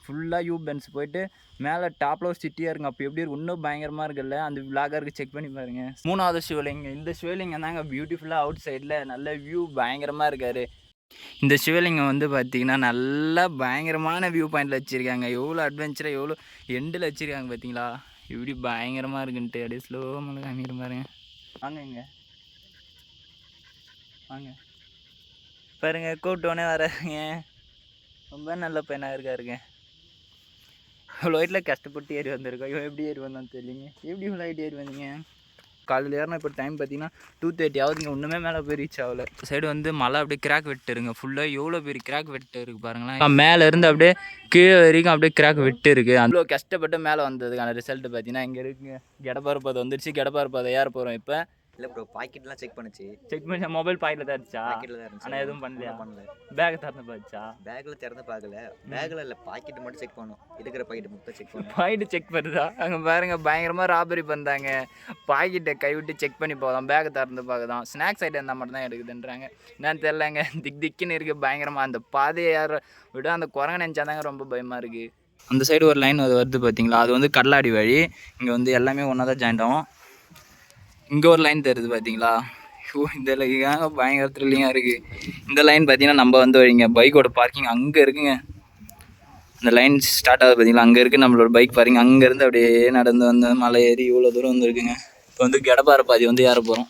ஃபுல்லாக யூ பென்ஸ் போயிட்டு மேலே டாப்பில் ஒரு சிட்டியாக இருக்குங்க. அப்போ எப்படி இருக்கு, இன்னும் பயங்கரமாக இருக்குல்ல. அந்த விளாகாக இருக்குது, செக் பண்ணி பாருங்கள். 3வது சிவலிங்கம். இந்த சிவலிங்கம் தாங்க பியூட்டிஃபுல்லாக அவுட் சைடில் நல்ல வியூ பயங்கரமாக இருக்கார். இந்த சிவலிங்கம் வந்து பார்த்திங்கன்னா நல்லா பயங்கரமான வியூ பாயிண்டில் வச்சுருக்காங்க. எவ்வளோ அட்வென்ச்சராக எவ்வளோ எண்டில் வச்சுருக்காங்க பார்த்தீங்களா, இப்படி பயங்கரமாக இருக்குன்ட்டு. அப்படியே ஸ்லோ பண்ணி காமிக்கிற பாருங்க. வாங்க இங்கே வாங்க பாருங்க, கூப்பிட்டோன்னே வராங்க. ரொம்ப நல்ல பையனாக இருக்காருங்க. இவ்வளோ ஹைட்டில் கஷ்டப்பட்டு ஏறி வந்திருக்கோம். இவன் எப்படி ஏறி வந்தான்னு தெரியலிங்க. எப்படி இவ்வளோ ஹைட் ஏறி வந்தீங்க? காலையில் ஏறினா இப்போ டைம் பார்த்தீங்கன்னா 2:30 ஆகுதுங்க. ஒன்றுமே மேலே போய் ரீச் ஆகலை. சைடு வந்து மழை அப்படியே கிராக் விட்டுருங்க. ஃபுல்லாக எவ்வளோ பெரிய கிராக் விட்டு இருக்குது பாருங்களேன். மேலே இருந்து அப்படியே கீழே வரைக்கும் அப்படியே கிராக் விட்டு இருக்குது. அவ்வளோ கஷ்டப்பட்டு மேலே வந்ததுக்கான ரிசல்ட் பார்த்தீங்கன்னா இங்கே இருக்குங்க. கெடப்பாறை பாதை வந்துருச்சு. கெடப்பாறை பாதை ஏற போகிறோம் இப்போ. இல்லை ப்ரோ, பாக்கெட்லாம் செக் பண்ணி மொபைல் பாக்கெட்டில் தான் இருந்துச்சா? பாக்கெட்டில் தான் இருந்துச்சு. ஆனால் எதுவும் பண்ணல. பேக்கை திறந்து பார்த்துச்சா? பேக்கில் திறந்து பார்க்கல. பேக்கில் இல்லை, பாக்கெட் மட்டும் செக் பண்ணணும். இருக்கிற பாக்கெட் மட்டும் செக் பண்ணணும். பாக்கெட்டு செக் பண்ணுறதா? அங்கே பாருங்கள் பயங்கரமாக ராபரி பண்ணுறாங்க. பாக்கெட்டை கைவிட்டு செக் பண்ணி போகலாம். பேக்கை திறந்து பார்க்கலாம். ஸ்நாக்ஸ் ஐட்டம் இருந்தால் மட்டும் தான் எடுக்குதுன்றாங்க. என்னன்னு தெரிலங்க. திக்குன்னு இருக்குது பயங்கரமாக. அந்த பாதையை யாரை விட அந்த குரங்கு நினச்சாதாங்க ரொம்ப பயமாக இருக்குது. அந்த சைடு ஒரு லைன் வருது பார்த்தீங்களா, அது வந்து கடலாடி வழி. இங்கே வந்து எல்லாமே ஒன்றா தான் ஜாயிண்ட் ஆகும். இங்கே ஒரு லைன் தருது பார்த்தீங்களா. இந்த லைனாக பயங்கர த்ரில்லிங்காக இருக்குது. இந்த லைன் பார்த்தீங்கன்னா நம்ம வந்து வழிங்க. பைக்கோட பார்க்கிங் அங்கே இருக்குங்க. இந்த லைன் ஸ்டார்ட் ஆகுது பார்த்தீங்களா, அங்கே இருக்குது நம்மளோட பைக் பார்க்கிங். அங்கேருந்து அப்படியே நடந்து வந்து மலை ஏறி இவ்வளோ தூரம் வந்துருக்குங்க. இப்போ வந்து கெடப்பாறை பாதி வந்து ஏற போகிறோம்.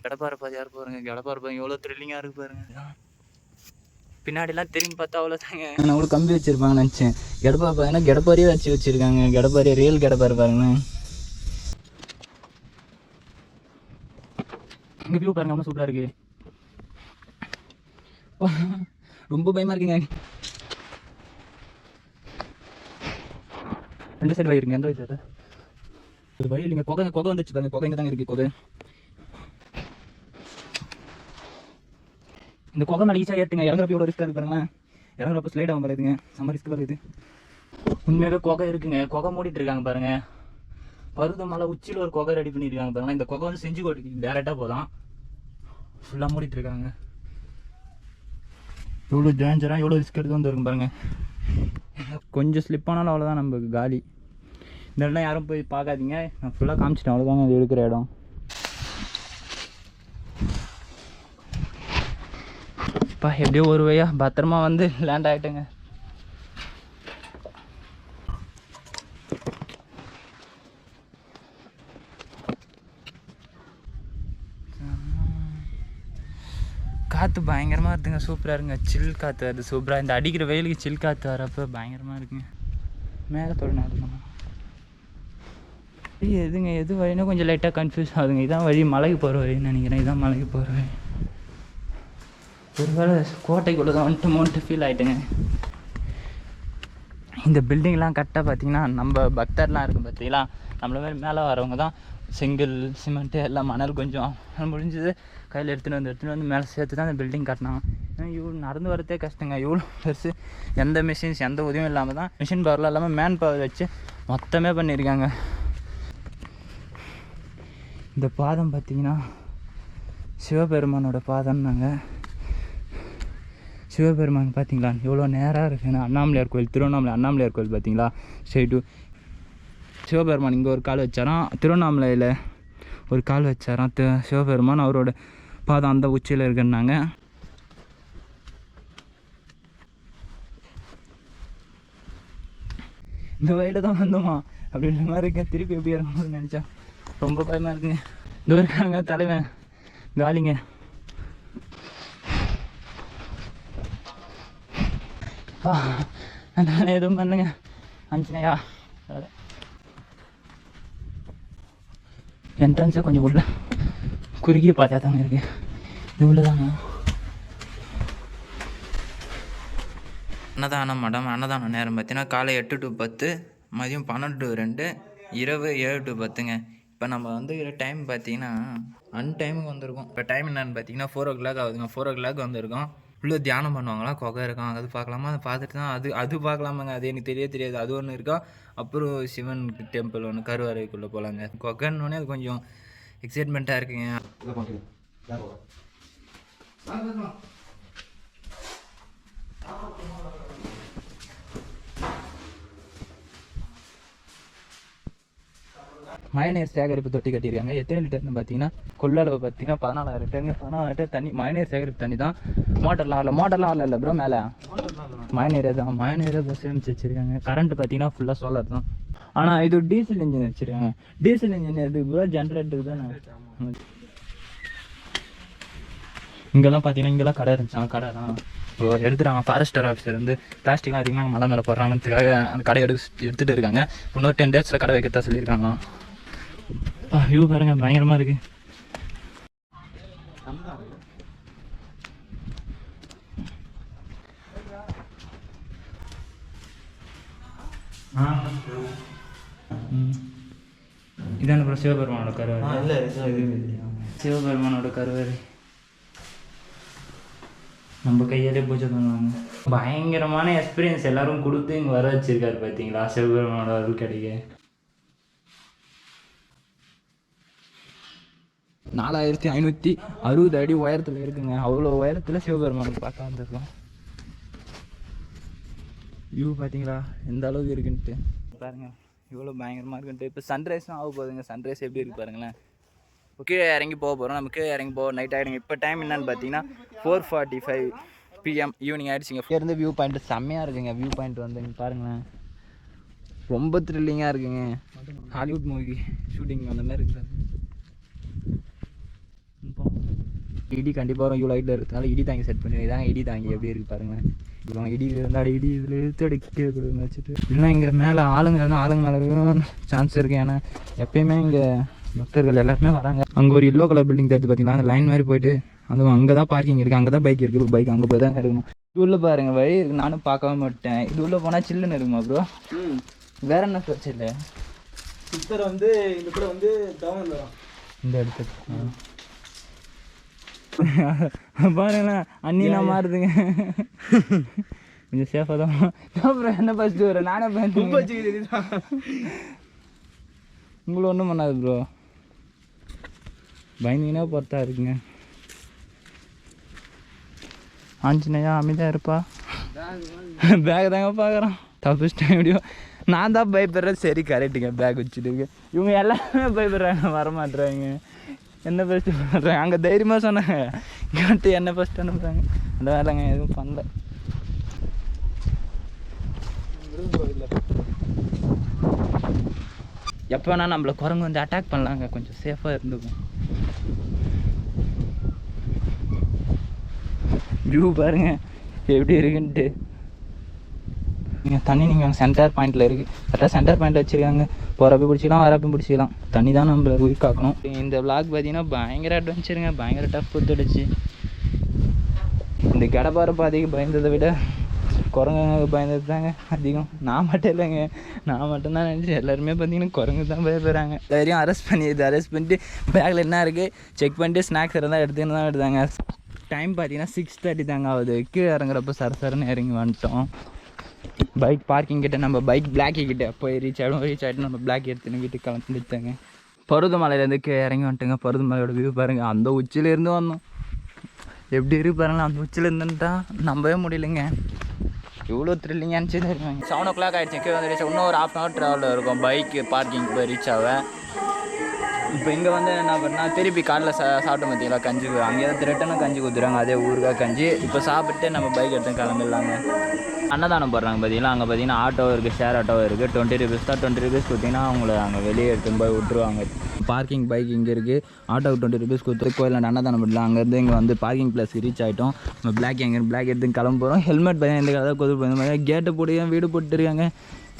கெடப்பாறை பாதி ஏற போகிறோங்க. கெடப்பாறை பாதி எவ்வளோ த்ரில்லிங்காக இருக்குது பாருங்க. பின்னாடிலாம் திரும்பி பார்த்தா அவ்வளோதாங்க. நான் கூட கம்பி வச்சுருப்பாங்கன்னு நினச்சேன். கெடப்பாறை பார்த்தீங்கன்னா கெடப்பாறையே வச்சுருக்காங்க. கெடப்பாறையே ரியல் கெடப்பாறை பாருங்கண்ணே. இங்கே வியூ பாருங்க, ரொம்ப சூப்பராக இருக்குது. ரொம்ப பயமாக இருக்குங்க. ரெண்டு சைடு வழி இருக்குங்க. எந்த வழி சார்? ஒரு வழி இல்லைங்க. குகை வந்துச்சு பாருங்க. குகை இங்கே தாங்க இருக்குது. குகை இந்த குகை மேலே ஈஸியாக ஏற்றுங்க. இறங்குறப்ப எவ்வளோ ரிஸ்க்காக இருக்கு பாருங்களேன். இறங்குறப்ப ஸ்லைட் ஆகும் பாருங்க. செம்ம ரிஸ்க் வருது. உண்மையாகவே குகை இருக்குங்க. குகை மூடிட்டு இருக்காங்க பாருங்க. பருவத மலை உச்சியில் ஒரு குகை ரெடி பண்ணியிருக்காங்க பாருங்க. இந்த குகை வந்து செஞ்சு கோட்டைக்கு டேரெக்டாக போதான். ஃபுல்லாக மூடிட்டு இருக்காங்க. எவ்வளோ டேஞ்சராக எவ்வளோ ரிஸ்க் எடுத்து வந்துருக்கும் பாருங்க. கொஞ்சம் ஸ்லிப் ஆனாலும் அவ்வளோதான் நமக்கு காலி. இந்த இடம்லாம் யாரும் போய் பார்க்காதீங்க. நான் ஃபுல்லாக காமிச்சிட்டேன். அவ்வளோதாங்க அது இருக்கிற இடம். இப்போ எப்படியோ ஒரு வழியாக பத்திரமா வந்து லேண்ட் ஆகிட்டேங்க. காற்று பயங்கரமாக இருக்குங்க. சூப்பராக இருக்குங்க. சில் காற்று அது சூப்பராக. இந்த அடிக்கிற வெயிலுக்கு சில் காற்று வரப்போ பயங்கரமாக இருக்குங்க. மேலே தொடணும் எதுங்க எது வழின்னா கொஞ்சம் லைட்டாக கன்ஃபியூஸ் ஆகுதுங்க. இதான் வழி மலைக்கு போகிற வழின்னு நினைக்கிறேன். இதான் மலைக்கு போகிற வழி. ஒரு வேளை கோட்டைக்குள்ளே தான் வந்துட்டு ஃபீல் ஆகிட்டுங்க. இந்த பில்டிங்லாம் கரெக்டாக பார்த்தீங்கன்னா நம்ம பக்தர்லாம் இருக்கும் பார்த்தீங்களா, நம்மள மாதிரி மேலே வரவங்க தான் செங்கல் சிமெண்ட்டு எல்லாம் மணல் கொஞ்சம் முடிஞ்சது கையில் எடுத்துகிட்டு வந்து மேலே சேர்த்து தான் அந்த பில்டிங் கட்டினாங்க. ஏன்னா இவ்வளோ நடந்து வரதே கஷ்டங்க. இவ்வளோ பெருசு எந்த மிஷின்ஸ் எந்த உதவியும் இல்லாமல் தான், மிஷின் பவர்லாம் இல்லாமல் மேன் பவர் வச்சு மொத்தமே பண்ணியிருக்காங்க. இந்த பாதம் பார்த்திங்கன்னா சிவபெருமானோட பாதம்னாங்க. சிவபெருமான் பார்த்தீங்களா எவ்வளோ நேராக இருக்குன்னு. அண்ணாமலையார் கோயில், திருவண்ணாமலை அண்ணாமலையார் கோயில் பார்த்தீங்களா ஸ்ட்ரெயிட்டு. சிவபெருமான் இங்கே ஒரு கால் வச்சாராம். திருவண்ணாமலையில் ஒரு கால் வச்சாராம் சிவபெருமான். அவரோட பாதம் அந்த உச்சியில் இருக்குன்னாங்க. இந்த வயலில் தான் வந்தோமா அப்படின்ற மாதிரி இருக்கேன். திருப்பி எப்படி இருக்கணும்னு நினச்சா ரொம்ப பயமாக இருக்குங்க. இந்த இருக்காங்க தலைவன் காலிங்க. நான் எதுவும் பண்ணுங்க அஞ்சனையா. என்ட்ரன்ஸை கொஞ்சம் உள்ள குறுகிய பார்த்தா தாங்க இருக்கு. இது உள்ளதாங்க அன்னதானம் மடம். அன்னதானம் நேரம் பார்த்தீங்கன்னா காலை 8 to 10, மதியம் 12 to 2, இரவு 7 to 10ங்க. இப்போ நம்ம வந்துக்கிற டைம் பார்த்தீங்கன்னா அன்டைமுக்கு வந்திருக்கோம். இப்போ டைம் என்னென்னு பார்த்தீங்கன்னா 4 o'clock ஆகுதுங்க. 4 o'clock வந்திருக்கோம். உள்ளே தியானம் பண்ணுவாங்களா, குகை இருக்கும், அது பார்க்கலாமா, அதை பார்த்துட்டு தான் அது பார்க்கலாமாங்க. அது எனக்கு தெரியாது. அது ஒன்று இருக்கா. அப்புறம் சிவன் டெம்பிள் ஒன்று கருவறைக்குள்ளே போகலாங்க. குகைன்னொடனே அது கொஞ்சம் எக்ஸைட்மெண்ட்டாக இருக்குங்க. மழைநீர் சேகரிப்பு தொட்டி கட்டியிருக்காங்க. எத்தனை லிட்டர்னு பார்த்தீங்கன்னா கொள்ளளவு பார்த்தீங்கன்னா 14,000 லிட்டருங்க. 14,000 லிட்டர் தண்ணி மழைநீர் சேகரிப்பு தண்ணி தான். மோட்டர்லாம் இல்லை ப்ரோ. மேலே மழைநீர் தான். மழைநீரை சேமிச்சு வச்சுருக்காங்க. கரண்ட் பார்த்தீங்கன்னா ஃபுல்லாக சோலார் தான். ஆனால் இது டீசல் இன்ஜின் வச்சுருக்காங்க. டீசல் இன்ஜின் எதுக்கு ப்ரோ? ஜென்ரேட்டருக்கு தானே. இங்கெல்லாம் பார்த்தீங்கன்னா இங்கெல்லாம் கடை இருந்துச்சாங்க. கடை தான் எடுத்துட்டாங்க. ஃபாரஸ்டர் ஆஃபீஸர் வந்து பிளாஸ்டிக்லாம் அதிகமாக மலை மேலே போடுறாங்கன்றதுக்காக அந்த கடை எடுத்துகிட்டு இருக்காங்க. இன்னொரு 10 days கடை வைக்கத்தான் சொல்லியிருக்காங்க. வியூ பாருங்க, பயங்கரமாக இருக்கு. இதான அப்புறம் சிவபெருமானோட கருவறை. சிவபெருமானோட கருவறை நம்ம கையாலே பூஜை பண்ணுவாங்க. பயங்கரமான எக்ஸ்பீரியன்ஸ் எல்லாரும் கொடுத்து இங்கே வர வச்சிருக்காரு பார்த்தீங்களா சிவபெருமானோட அருள் கிடைக்க. 4560 அடி உயரத்தில் இருக்குங்க. அவ்வளோ உயரத்தில் சிவபெருமானுக்கு பார்க்க வந்துருக்கோம். வியூ பார்த்தீங்களா எந்த அளவுக்கு இருக்குன்ட்டு பாருங்க. இவ்வளோ பயங்கரமாக இருக்குன்ட்டு. இப்போ சன்ரைஸும் ஆக போகுதுங்க. சன்ரைஸ் எப்படி இருக்கு பாருங்களேன். கீழே இறங்கி போக போகிறோம். நம்ம கீழே இறங்கி போக நைட் ஆகிடுங்க. இப்போ டைம் என்னன்னு பார்த்தீங்கன்னா 4:45 PM ஈவினிங் ஆகிடுச்சிங்க. இருந்து வியூ பாயிண்ட் செம்மையாக இருக்குங்க. வியூ பாயிண்ட் வந்து பாருங்களேன், ரொம்ப த்ரில்லிங்காக இருக்குங்க. ஹாலிவுட் மூவி ஷூட்டிங் அந்த மாதிரி இருக்குது. இடி கண்டிப்பாக வரும். இவ்வளோ ஹைட்டில் இருக்கிறதுனால இடி தாங்கி செட் பண்ணி இதாங்க. இடி தாங்கி எப்படி இருக்குது பாருங்களேன். இவ்வளோ இடி இருந்தால் இடி இதில் இழுத்து அடிக்க கொடுங்க வச்சுட்டு இல்லைன்னா இங்கே மேலே ஆளுங்க மேலே இருக்கும் சான்ஸ் இருக்குது. ஏன்னா எப்பயுமே இங்கே பக்தர்கள் எல்லாருமே வராங்க. அங்கே ஒரு எல்லோ கலர் பில்டிங் தெரிஞ்சு பார்த்தீங்கன்னா அந்த லைன் மாதிரி போயிட்டு அதுவும் அங்கே தான் பார்க்கிங் இருக்குது. அங்கே தான் பைக் இருக்குது. பைக் அங்கே போய் தான் எடுக்கணும். இது உள்ளே பாருங்கள் வழி இருக்குது. நானும் பார்க்கவே மாட்டேன். இது உள்ளே போனால் சில்லுன்னு இருக்குமா ப்ரோ? வேற என்ன பிரச்சனை இல்லை. சிஸ்டர் வந்து இந்த கூட வந்து டவுன் வரும் இந்த இடத்துக்கு பாருங்களேன். அண்ணினா மாறுதுங்க. கொஞ்சம் சேஃபாக தான். அப்புறம் என்ன ஃபஸ்ட்டு வரும் நானே பார்த்து உங்களை ஒன்றும் பண்ணாது ப்ரோ. பயந்தீங்கன்னா பொறுத்தா இருக்குங்க. ஆஞ்சனையா அமைதியாக இருப்பா. பேக் தாங்க பார்க்குறோம். தப்பிச்சிட்டேன் எப்படியோ. நான் தான் பயப்படுறேன். சரி கரெக்டுங்க. பேக் வச்சுட்டு இருக்கேன். இவங்க எல்லாருமே பயப்படுறாங்க, வரமாட்டுறாங்க. என்ன ஃபஸ்ட்டு பண்ணுறாங்க. அங்கே தைரியமாக சொன்னாங்க, இங்கிட்டு என்ன ஃபஸ்ட்டு அனுப்புகிறாங்க. அந்த வேலைங்க எதுவும் பண்ணல. எப்போ வேணால் நம்மளை குரங்கு வந்து அட்டாக் பண்ணலாங்க. கொஞ்சம் சேஃபாக இருந்துக்கும். வியூ பாருங்கள் எப்படி இருக்குன்ட்டு. நீங்கள் தண்ணி நீங்கள் சென்டர் பாயிண்டில் இருக்குது. கரெக்டாக சென்டர் பாயிண்டில் வச்சுருக்காங்க. போகிறப்ப பிடிச்சிக்கலாம், வரப்போ பிடிச்சிக்கலாம். தண்ணி தான் நம்மளை உயிர் காக்கணும். இந்த விளாக் பார்த்தீங்கன்னா பயங்கர அட்வென்ச்சருங்க. பயங்கர டஃப் கொடுத்துடுச்சு. இந்த கடப்பாறை பாதைக்கு பயந்ததை விட குரங்கு பயந்தது தாங்க அதிகம். நான் மட்டும் இல்லைங்க, நான் மட்டும்தான் நினச்சி எல்லாருமே பார்த்தீங்கன்னா குரங்கு தான் பயப்படுறாங்க. எல்லாரையும் அரெஸ்ட் பண்ணிட்டு பேக்கில் என்ன இருக்குது செக் பண்ணிட்டு ஸ்நாக்ஸ் இருந்தால் எடுத்துன்னு தான் எடுத்தாங்க. டைம் பார்த்தீங்கன்னா 6:30 தாங்க ஆகுது. கீழே இறங்குறப்போ சரசரன்னு இறங்கி வந்துட்டோம். பைக் பார்க்கிங் கிட்டே நம்ம பைக் பிளாக்கி கிட்டே போய் ரீச் ஆகிட்டு நம்ம பிளாக் எடுத்துன்னு வீட்டுக்கு கிளம்பிட்டாங்க. பருவதமலையிலேருந்து கீழே இறங்கி வந்துட்டுங்க. பருவதமலையோட வியூ பாருங்கள். அந்த உச்சியிலேருந்து வந்தோம். எப்படி இருக்கு பாருங்களேன். அந்த உச்சியில் இருந்துட்டா நம்பவே முடியலைங்க. இவ்வளோ த்ரில்லிங்காக இருந்துச்சு தெரியுங்க. 7 o'clock ஆகிடுச்சு. கீழே வந்து இன்னும் ஒரு 1/2 hour ட்ராவலில் இருக்கும் பைக்கு பார்க்கிங் போய் ரீச் ஆக. இப்போ இங்கே வந்து என்ன பண்ணால் திருப்பி காலைல சாப்பிட்டோம் பார்த்தீங்களா கஞ்சி, அங்கே தான் ரிட்டனும் கஞ்சி கொடுத்துருவாங்க, அதே ஊருக்காக கஞ்சி. இப்போ சாப்பிட்டு நம்ம பைக் எடுத்து கிளம்பிடலாங்க. அன்னதானம் போடுறாங்க பார்த்தீங்களா, அங்கே பார்த்தீங்கன்னா ஆட்டோ இருக்குது, ஷேர் ஆட்டோ இருக்குது. 20 rupees தான். 20 rupees கொடுத்தீங்கன்னா அவங்கள அங்கே வெளியே எடுத்துன்னு போய் விட்டுருவாங்க. பார்க்கிங் பைக் இங்கே இருக்குது, ஆட்டோவுக்கு 20 rupees கொடுத்து கோயிலில் அன்னதானம் பண்ணலாம். அங்கேருந்து இங்கே வந்து பார்க்கிங் பிளேஸ்க்கு ரீச் ஆகிட்டோம். நம்ம பிளாக் எடுத்து கிளம்ப போகிறோம். ஹெல்மெட் பையன் எந்த கதை கொது போய் மாதிரி கேட்டை போட்டு வீடு போட்டுருக்காங்க.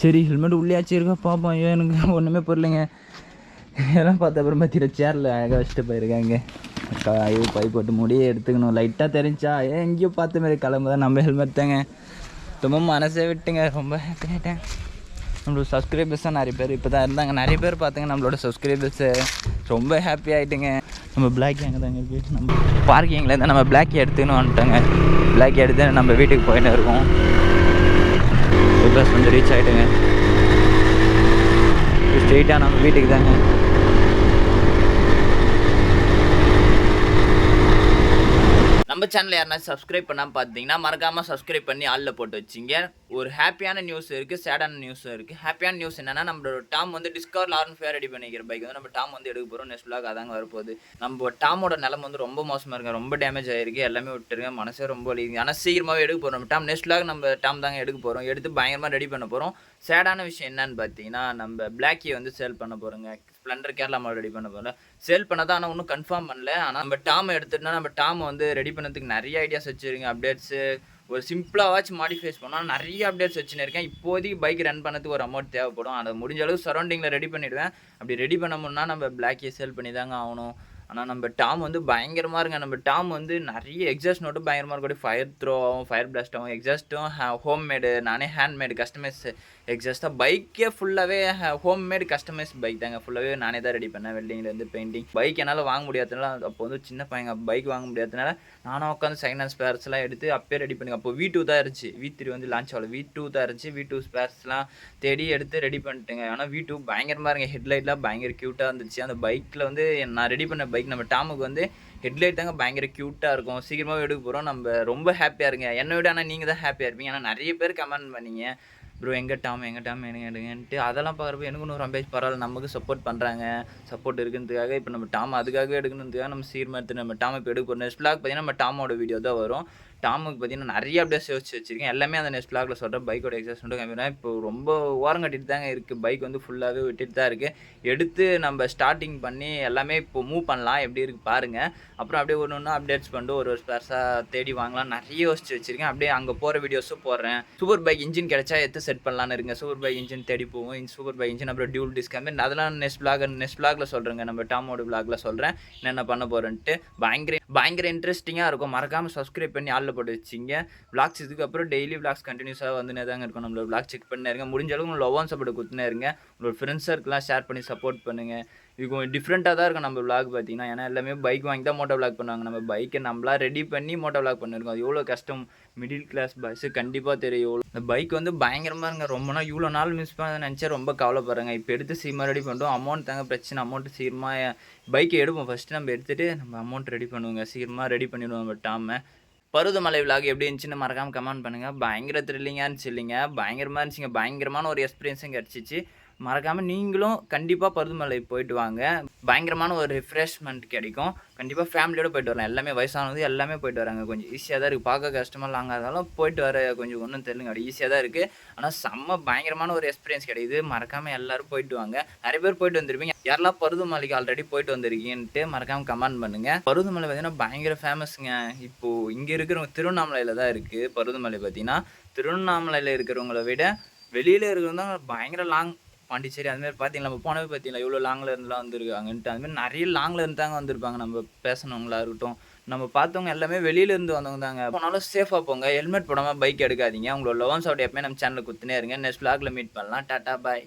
சரி ஹெல்மெட் உள்ளேயாச்சும் இருக்கா பார்ப்போம். ஐயோ எனக்கு ஒன்றுமே பொருளைங்க. இதெல்லாம் பார்த்த அப்புறம் பார்த்தீங்கன்னா சேரில் அழகாக வச்சுட்டு போயிருக்காங்க. ஐயோ பை போட்டு முடியே எடுத்துக்கணும். லைட்டாக தெரிஞ்சா எங்கேயோ பார்த்த மாதிரி கிளம்பு தான் நம்ம ஹெல்மெட் தாங்க. ரொம்ப மனசே விட்டுங்க, ரொம்ப ஹாப்பி ஆகிட்டேன். நம்மளோட சப்ஸ்கிரைபர்ஸாக நிறைய பேர் இப்போ தான் இருந்தாங்க, நிறைய பேர் பார்த்துங்க நம்மளோட சப்ஸ்கிரைபர்ஸு. ரொம்ப ஹாப்பி ஆகிட்டுங்க. நம்ம பிளாக் அங்கே தாங்க இருக்குது. நம்ம பார்க்கிங்கில் இருந்தால் நம்ம பிளாக் எடுத்துன்னு வந்துட்டோங்க. பிளாக் எடுத்து நம்ம வீட்டுக்கு போயிட்டு இருக்கோம். பஸ் வந்து ரீச் ஆகிட்டுங்க. ஸ்ட்ரெயிட்டாக நம்ம வீட்டுக்கு தாங்க. நம்ம சேனல் யாருன்னா சப்ஸ்கிரைப் பண்ணாமல் பார்த்தீங்கன்னா மறக்காமல் சப்ஸ்கிரைப் பண்ணி ஆளில் போட்டு வச்சிங்க. ஒரு ஹாப்பியான நியூஸ் இருக்குது, சேடான நியூஸும் இருக்குது. ஹாப்பியான நியூஸ் என்னென்னா நம்மளோட டாம் வந்து டிஸ்கவர் R1 ரெடி பண்ணிக்கிற பைக் வந்து நம்ம டாம் வந்து எடுக்க போகிறோம். நெக்ஸ்ட் vlog அதாங்க வரப்போகுது. நம்ம டாமோட நிலம் வந்து ரொம்ப மோசமாக இருக்குது, ரொம்ப டேமேஜ் ஆகிருக்கு. எல்லாமே விட்டுருங்க, மனசே ரொம்ப வலிக்குது. ஆனால் சீக்கிரமாகவே எடுக்க போகிறோம் நம்ம டாம். நெக்ஸ்ட் vlog நம்ம டாம் தாங்க எடுக்க போகிறோம். எடுத்து பயங்கரமாக ரெடி பண்ண போகிறோம். சேடான விஷயம் என்னன்னு பார்த்தீங்கன்னா நம்ம பிளாக்கியை வந்து சேல் பண்ண போகிறோங்க. ஸ்ப்ளெண்டர் கேரளா மாடல் ரெடி பண்ண போகிறோம். சேல் பண்ண தான், ஆனால் ஒன்றும் கன்ஃபார்ம் பண்ணல. ஆனால் நம்ம டாம் எடுத்துட்டோம்னா நம்ம டாம் வந்து ரெடி பண்ணதுக்கு நிறைய ஐடியாஸ் வச்சுருங்க. அப்டேட்ஸு ஒரு சிம்பிளாக மாடிஃபைஸ் பண்ணால் நிறைய அப்டேட்ஸ் வச்சுன்னு இருக்கேன். இப்போதைக்கு பைக் ரன் பண்ணதுக்கு ஒரு அமௌண்ட் தேவைப்படும். அதை முடிஞ்ச அளவுக்கு சரௌண்டிங்கில் ரெடி பண்ணிவிடுவேன். அப்படி ரெடி பண்ண முடியும்னா நம்ம பிளாக்கியை சேல் பண்ணி தாங்க ஆகணும். ஆனால் நம்ம டாம் வந்து பயங்கரமாக இருங்க. நம்ம டாம் வந்து நிறைய எக்ஸாஸ்ட் நோட்டும் பயங்கரமாக இருக்கும். ஃபயர் த்ரோ ஆகும், ஃபயர் பிளாஸ்ட் ஆகும். எக்ஸாஸ்ட்டும் ஹோம்மேடு, நானே ஹேண்ட்மேடு கஸ்டமைஸ் எக்ஸாஸ்ட்டாக. பைக்கே ஃபுல்லாகவே ஹோம்மேடு கஸ்டமைஸ் பைக் தாங்க. ஃபுல்லாகவே நானே தான் ரெடி பண்ணேன், வெல்டிங்லேருந்து பெயிண்டிங். பைக் என்னால் வாங்க முடியாததுனால, அப்போ வந்து சின்ன பையங்க பைக் வாங்க முடியாததுனால நானும் உட்காந்து செகண்ட் ஹேண்ட் ஸ்பேர்ஸ்லாம் எடுத்து அப்பயே ரெடி பண்ணி. அப்போ V2 தான் இருந்துச்சு, V3 வந்து லான்ச் ஆகல, V2 தான் இருந்துச்சு. V2 ஸ்பேர்ஸ்லாம் தேடி எடுத்து ரெடி பண்ணிட்டுங்க. ஆனால் V2 பயங்கரமாக இருங்க. ஹெட்லைட்லாம் பயங்கர க்யூட்டாக இருந்துச்சு. அந்த பைக்கில் வந்து நான் ரெடி பண்ண பைக் நம்ம டாமுக்கு வந்து ஹெட்லைட் தாங்க பயங்கர க்யூட்டாக இருக்கும். சீக்கிரமாக எடுக்க போகிறோம். நம்ம ரொம்ப ஹாப்பியாக இருங்க. என்னை விட ஆனால் நீங்கள் தான் ஹாப்பியாக இருப்பீங்க. ஏன்னா நிறைய பேர் கமெண்ட் பண்ணீங்க, ப்ரோ எங்கள் டாம் எடுங்கன்ட்டு. அதெல்லாம் பார்க்குறப்ப எனக்கு இன்னும் ரொம்ப பரவாயில்ல, நமக்கு சப்போர்ட் பண்ணுறாங்க. சப்போர்ட் இருக்குன்றதுக்காக இப்போ நம்ம டாம் அதுக்காகவே எடுக்கணுன்றதுக்காக நம்ம சீக்கிரமாக எடுத்து நம்ம டாம் இப்போ எடுக்க போகிறோம். நெக்ஸ்ட் vlog பார்த்தீங்கன்னா நம்ம டாமோட வீடியோ தான் வரும். டாமுக்கு பார்த்தீங்கன்னா நிறைய அப்டேட்ஸ் யோசிச்சு வச்சிருக்கேன். எல்லாமே அந்த நெக்ஸ்ட் vlogல சொல்கிறேன். பைக்கோட எக்ஸாஸ்ட் மட்டும் கம்மினா இப்போ ரொம்ப ஓரம் கட்டிட்டு தாங்க இருக்குது. பைக் வந்து ஃபுல்லாகவே விட்டுட்டு தான் இருக்குது. எடுத்து நம்ம ஸ்டார்டிங் பண்ணி எல்லாமே இப்போ மூவ் பண்ணலாம், எப்படி இருக்குது பாருங்கள். அப்புறம் அப்படியே ஒன்று ஒன்று அப்டேட்ஸ் பண்ணிட்டு ஒரு ஸ்பேர்ஸாக தேடி வாங்கலாம் நிறைய யோசிச்சு வச்சுருக்கேன். அப்படியே அங்கே போகிற வீடியோஸும் போடுறேன். சூப்பர் பைக் இன்ஜின் கிடைச்சா எடுத்து செட் பண்ணலான்னு இருங்க. சூப்பர் பைக் இன்ஜின் தேடி போவோம். சூப்பர் பைக் இன்ஜின் அப்புறம் டியூல் டிஸ்கமே அதெல்லாம் நெக்ஸ்ட் vlogல சொல்கிறேங்க. நம்ம டாமோட vlogல சொல்கிறேன் என்னென்ன பண்ண போகிறேன்ட்டு. பயங்கர இன்ட்ரெஸ்டிங்காக இருக்கும். மறக்காமல் சப்ஸ்கிரைப் பண்ணி ஆளில் போட்டு வச்சிங்க. vlogs இதுக்கப்புறம் டெய்லி vlogs கண்டினியூஸாக வந்துனே தாங்க இருக்கும். நம்மளோட vlog செக் பண்ணே இருங்க. முடிஞ்ச அளவுக்கு உங்களோட லவ் அண்ட் சப்போர்ட் கொடுத்துனே இருங்க. உங்களோட ஃப்ரெண்ட்ஸ் சர்க்கிள்லாம் ஷேர் பண்ணி சப்போர்ட் பண்ணுங்கள். இது கொஞ்சம் டிஃப்ரெண்ட்டாக தான் இருக்கும் நம்ம vlog பார்த்தீங்கன்னா. ஏன்னா எல்லாமே பைக் வாங்கி தான் மோட்டோ vlog பண்ணுவாங்க. நம்ம பைக்கை நம்மளா ரெடி பண்ணி மோட்டோ vlog பண்ணியிருக்கோம். அது எவ்வளோ கஷ்டம் மிடில் கிளாஸ் பாய்ஸு கண்டிப்பாக தெரியும். இந்த பைக் வந்து பயங்கரமாக இருங்க. ரொம்ப நாள் இவ்வளோ நாள் மிஸ் பண்ணதை நினச்சா ரொம்ப கவலைப்படுறேங்க. இப்போ எடுத்து சீக்கிரமாக ரெடி பண்ணுறோம். அமௌண்ட் தாங்க பிரச்சனை. அமௌண்ட்டு சீக்கிரமாக பைக்கை எடுப்போம். ஃபஸ்ட்டு நம்ம எடுத்துகிட்டு நம்ம அமௌண்ட் ரெடி பண்ணுவோங்க. சீக்கிரமாக ரெடி பண்ணிவிடுவோம் நம்ம டாமை. பருவதமலை vlog எப்படி இருந்துச்சுன்னு மறக்காமல் கமெண்ட் பண்ணுங்கள். பயங்கர த்ரில்லிங்காக இருந்துச்சு இல்லைங்க, பயங்கரமாக இருந்துச்சுங்க. பயங்கரமான ஒரு எக்ஸ்பீரியன்ஸும் கிடச்சிச்சு. மறக்காமல் நீங்களும் கண்டிப்பாக பருவதமலை போயிட்டு வாங்க. பயங்கரமான ஒரு ரிஃப்ரெஷ்மெண்ட் கிடைக்கும். கண்டிப்பாக ஃபேமிலியோடு போயிட்டு வரலாம். எல்லாமே வயசானது எல்லாமே போயிட்டு வராங்க. கொஞ்சம் ஈஸியாக தான் இருக்குது. பார்க்க கஷ்டமாக லாங்காக இருந்தாலும் போயிட்டு வர கொஞ்சம் ஒன்றும் தெரியலங்க, அப்படி ஈஸியாக தான் இருக்குது. ஆனால் செம்ம பயங்கரமான ஒரு எக்ஸ்பீரியன்ஸ் கிடைக்குது. மறக்காமல் எல்லோரும் போயிட்டு வாங்க. நிறைய பேர் போயிட்டு வந்திருப்பீங்க. யாரெல்லாம் பருவதமலைக்கு ஆல்ரெடி போயிட்டு வந்திருக்கீங்கன்ட்டு மறக்காமல் கமெண்ட் பண்ணுங்கள். பருவதமலை பார்த்தீங்கன்னா பயங்கர ஃபேமஸுங்க. இப்போது இங்கே இருக்கிறவங்க திருவண்ணாமலையில் தான் இருக்குது பருவதமலை. பார்த்தீங்கன்னா திருவண்ணாமலையில் இருக்கிறவங்கள விட வெளியில் இருக்கிறவங்க தான் பயங்கர லாங். பாண்டிச்சேரி அதுமாதிரி பார்த்தீங்களா, நம்ம போனவே பார்த்தீங்களா எவ்வளோ லாங்கில் இருந்துலாம் வந்துருக்காங்கன்ட்டு. அதுமாதிரி நிறைய லாங்கில் இருந்து தாங்க வந்திருப்பாங்க. நம்ம பேசணவங்களா இருக்கட்டும், நம்ம பார்த்தவங்க எல்லாமே வெளியிலேருந்து வந்தவங்க தாங்க. போனாலும் சேஃபாக போங்க. ஹெல்மெட் போடாமல் பைக் எடுக்காதீங்க. உங்களோட லவ் அண்ட் சப்போர்ட் எப்பவுமே நம்ம சேனலில் கொடுத்துனே இருங்க. நெக்ஸ்ட் vlogல மீட் பண்ணலாம். டாட்டா பாய்.